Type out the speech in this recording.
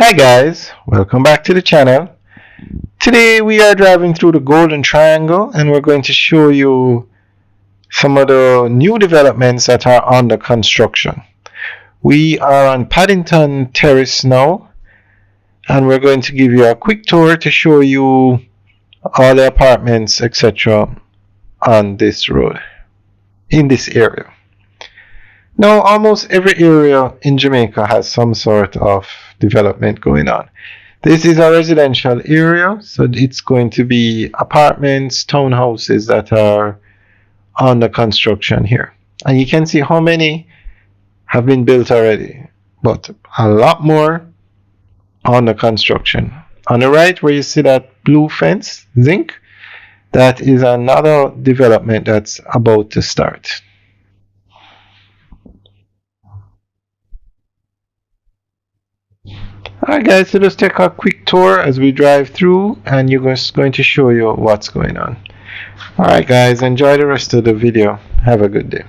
Hi guys, welcome back to the channel. Today we are driving through the Golden Triangle and we're going to show you some of the new developments that are under construction. We are on Paddington Terrace now and we're going to give you a quick tour to show you all the apartments etc. on this road, in this area. Now almost every area in Jamaica has some sort of development going on. This is a residential area, so it's going to be apartments, townhouses that are under construction here. And you can see how many have been built already, but a lot more under construction. On the right where you see that blue fence, zinc, that is another development that's about to start. Alright guys, so let's take a quick tour as we drive through and you're just going to show you what's going on. Alright guys, enjoy the rest of the video. Have a good day.